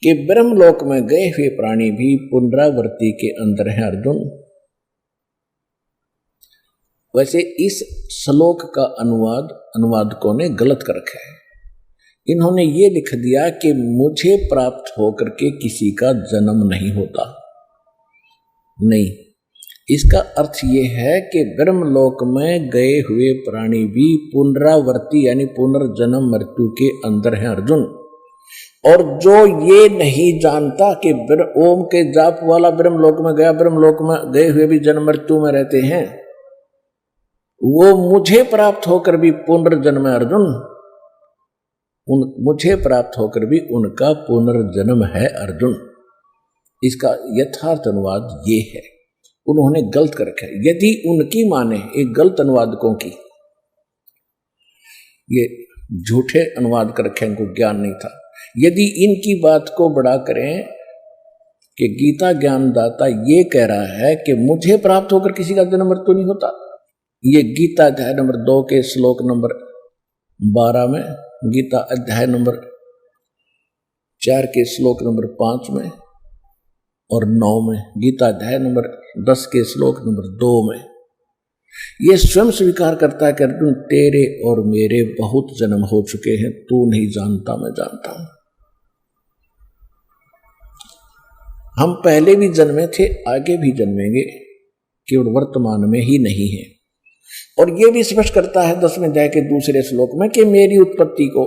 कि ब्रह्मलोक में गए हुए प्राणी भी पुनरावृत्ति के अंदर हैं अर्जुन। वैसे इस श्लोक का अनुवादकों ने गलत कर रखा है। इन्होंने ये लिख दिया कि मुझे प्राप्त होकर के किसी का जन्म नहीं होता। नहीं, इसका अर्थ ये है कि ब्रह्मलोक में गए हुए प्राणी भी पुनरावृत्ति यानी पुनर्जन्म मृत्यु के अंदर हैं अर्जुन। और जो ये नहीं जानता कि ओम के जाप वाला ब्रह्मलोक में गया, ब्रह्मलोक में गए हुए भी जन्म मृत्यु में रहते हैं, वो मुझे प्राप्त होकर भी पुनर्जन्म है अर्जुन। मुझे प्राप्त होकर भी उनका पुनर्जन्म है अर्जुन। इसका यथार्थ अनुवाद ये है। उन्होंने गलत कर रखा है। यदि उनकी माने एक गलत अनुवादकों की, ये झूठे अनुवाद कर रखे, इनको ज्ञान नहीं था। यदि इनकी बात को बड़ा करें कि गीता ज्ञानदाता ये कह रहा है कि मुझे प्राप्त होकर किसी का जन्म मृत्यु नहीं होता, ये गीता अध्याय नंबर 2 के श्लोक नंबर 12 में, गीता अध्याय नंबर 4 के श्लोक नंबर 5 में और 9 में, गीता अध्याय नंबर 10 के श्लोक नंबर 2 में ये स्वयं स्वीकार करता है कि अर्जुन तेरे और मेरे बहुत जन्म हो चुके हैं, तू नहीं जानता मैं जानता हूं। हम पहले भी जन्मे थे, आगे भी जन्मेंगे, केवल वर्तमान में ही नहीं है। और यह भी स्पष्ट करता है 10वें अध्याय के दूसरे श्लोक में कि मेरी उत्पत्ति को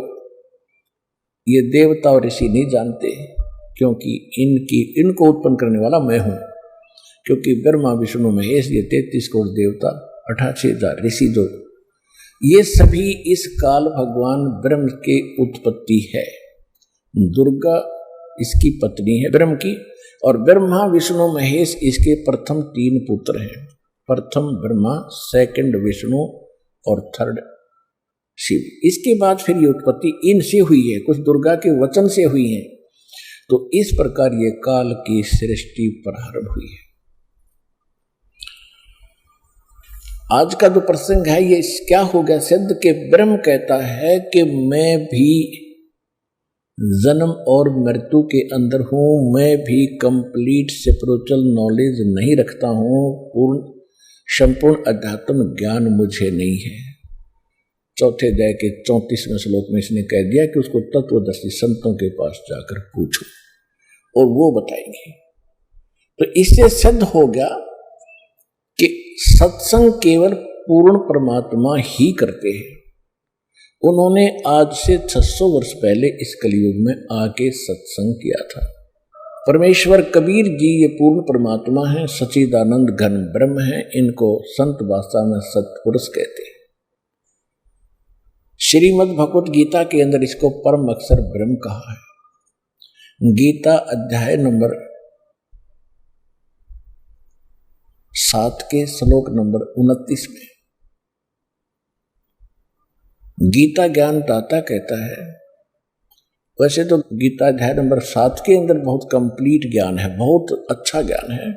ये देवता और ऋषि नहीं जानते, क्योंकि इनको उत्पन्न करने वाला मैं हूं। क्योंकि ब्रह्मा विष्णु महेश ये 33 करोड़ देवता, 88,000 ऋषि, जो ये सभी इस काल भगवान ब्रह्म के उत्पत्ति है। दुर्गा इसकी पत्नी है ब्रह्म की, और ब्रह्मा विष्णु महेश इसके प्रथम 3 पुत्र हैं। प्रथम ब्रह्मा, सेकंड विष्णु और थर्ड शिव। इसके बाद फिर ये उत्पत्ति इनसे हुई है, कुछ दुर्गा के वचन से हुई है। तो इस प्रकार ये काल की सृष्टि प्रारंभ हुई है। आज का जो प्रसंग है ये क्या हो गया सिद्ध के ब्रह्म कहता है कि मैं भी जन्म और मृत्यु के अंदर हूं, मैं भी कंप्लीट स्पिरिचुअल नॉलेज नहीं रखता हूं, संपूर्ण अध्यात्म ज्ञान मुझे नहीं है। चौथे अध्याय के 34वें श्लोक में इसने कह दिया कि उसको तत्वदर्शी संतों के पास जाकर पूछो और वो बताएंगे। तो इससे सिद्ध हो गया कि सत्संग केवल पूर्ण परमात्मा ही करते हैं। उन्होंने आज से 600 वर्ष पहले इस कलयुग में आके सत्संग किया था। परमेश्वर कबीर जी ये पूर्ण परमात्मा है, सच्चिदानंद घन ब्रह्म है। इनको संत भाषा में सत्पुरुष कहते हैं। श्रीमद् भगवत गीता के अंदर इसको परम अक्षर ब्रह्म कहा है। गीता अध्याय नंबर 7 के श्लोक नंबर 29 में गीता ज्ञान दाता कहता है। वैसे तो गीता अध्याय नंबर 7 के अंदर बहुत कंप्लीट ज्ञान है, बहुत अच्छा ज्ञान है।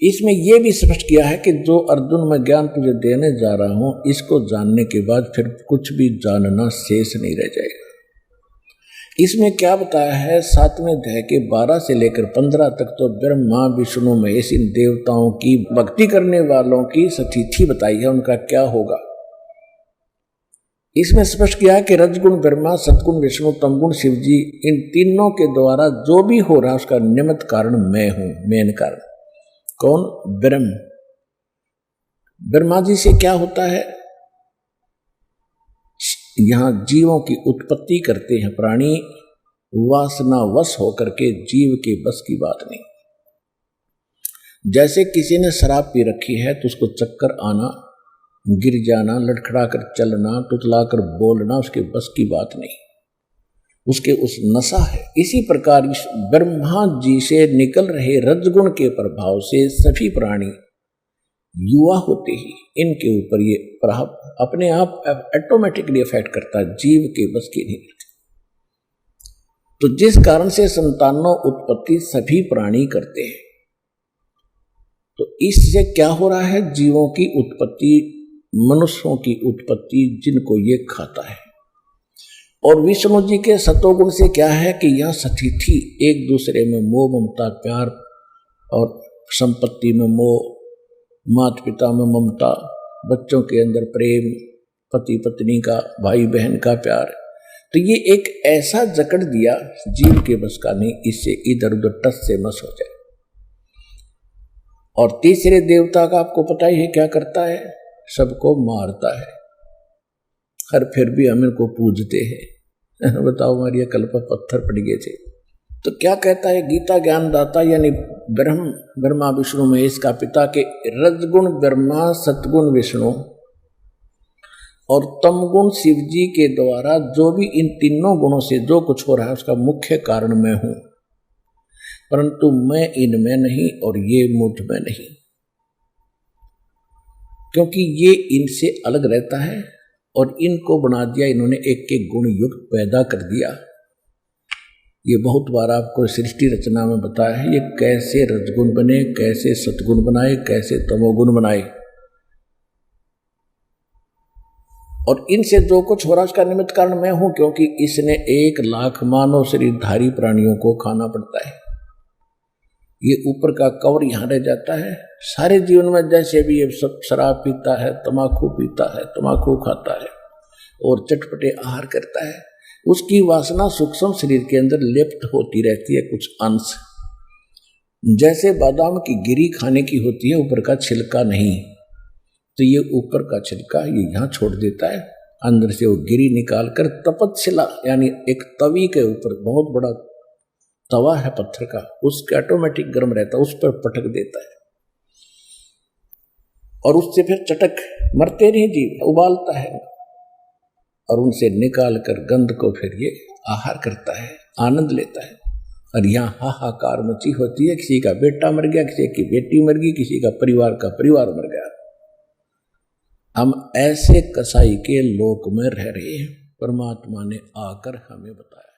इसमें यह भी स्पष्ट किया है कि जो अर्जुन मैं ज्ञान तुझे देने जा रहा हूं, इसको जानने के बाद फिर कुछ भी जानना शेष नहीं रह जाएगा। इसमें क्या बताया है 7वें अध्याय के 12 से लेकर 15 तक तो ब्रह्मा विष्णु महेश इन देवताओं की भक्ति करने वालों की स्थिति बताई है, उनका क्या होगा। इसमें स्पष्ट किया है कि रजगुण ब्रह्मा, सतगुण विष्णु, तमगुण शिव जी, इन तीनों के द्वारा जो भी हो रहा है उसका निमित्त कारण मैं हूं, मेन कारण। कौन? ब्रह्म। ब्रह्मा जी से क्या होता है? यहां जीवों की उत्पत्ति करते हैं प्राणी, वासनावश होकर के, जीव के बस की बात नहीं। जैसे किसी ने शराब पी रखी है तो उसको चक्कर आना, गिर जाना, लड़खड़ा कर चलना, तुतला कर बोलना उसके बस की बात नहीं, उसके उस नशा है। इसी प्रकार इस ब्रह्मा जी से निकल रहे रजगुण के प्रभाव से सभी प्राणी युवा होते ही इनके ऊपर ये प्रभाव अपने आप ऑटोमेटिकली इफेक्ट करता है, जीव के बस की नहीं करती। तो जिस कारण से संतानों उत्पत्ति सभी प्राणी करते हैं, तो इससे क्या हो रहा है? जीवों की उत्पत्ति, मनुष्यों की उत्पत्ति जिनको ये खाता है। और विष्णु जी के सतोगुण से क्या है कि यहाँ सतिथि, एक दूसरे में मोह ममता प्यार, और संपत्ति में मोह, माता पिता में ममता, बच्चों के अंदर प्रेम, पति पत्नी का, भाई बहन का प्यार। तो ये एक ऐसा जकड़ दिया जीव के बस का नहीं, इससे इधर उधर टस से मस हो जाए। और तीसरे देवता का आपको पता ही है क्या करता है, सबको मारता है, हर फिर भी हम इनको पूजते हैं। बताओ हमारी अकल पर पत्थर पड़ गए थे। तो क्या कहता है गीता ज्ञानदाता यानी ब्रह्मा विष्णु महेश का पिता के रजगुण ब्रह्मा, सतगुण विष्णु और तमगुण शिव जी के द्वारा जो भी इन तीनों गुणों से जो कुछ हो रहा है उसका मुख्य कारण मैं हूं, परंतु मैं इनमें नहीं और ये मुझ में नहीं, क्योंकि ये इनसे अलग रहता है और इनको बना दिया इन्होंने, एक एक गुण युक्त पैदा कर दिया। ये बहुत बार आपको सृष्टि रचना में बताया है, ये कैसे रजगुण बने, कैसे सतगुण बनाए, कैसे तमोगुण बनाए, और इनसे जो कुछ हो रहा है उसका निमित्त कारण मैं हूं, क्योंकि इसने 1 लाख मानव शरीरधारी प्राणियों को खाना पड़ता है। ये ऊपर का कवर यहां रह जाता है। सारे जीवन में जैसे भी ये सब शराब पीता है, तम्बाकू पीता है, तम्बाकू खाता है और चटपटे आहार करता है, उसकी वासना सूक्ष्म शरीर के अंदर लिप्त होती रहती है कुछ अंश। जैसे बादाम की गिरी खाने की होती है, ऊपर का छिलका नहीं, तो ये ऊपर का छिलका ये यहाँ छोड़ देता है, अंदर से वो गिरी निकाल कर तपतशिला यानी एक तवी के ऊपर, बहुत बड़ा तवा है पत्थर का, उसके ऑटोमेटिक गर्म रहता है, उस पर पटक देता है और उससे फिर चटक, मरते नहीं जीव, उबालता है और उनसे निकाल कर गंध को फिर ये आहार करता है, आनंद लेता है। और यहाँ हाहाकार मची होती है, किसी का बेटा मर गया, किसी की बेटी मर गई, किसी का परिवार मर गया। हम ऐसे कसाई के लोक में रह रहे हैं, परमात्मा ने आकर हमें बताया।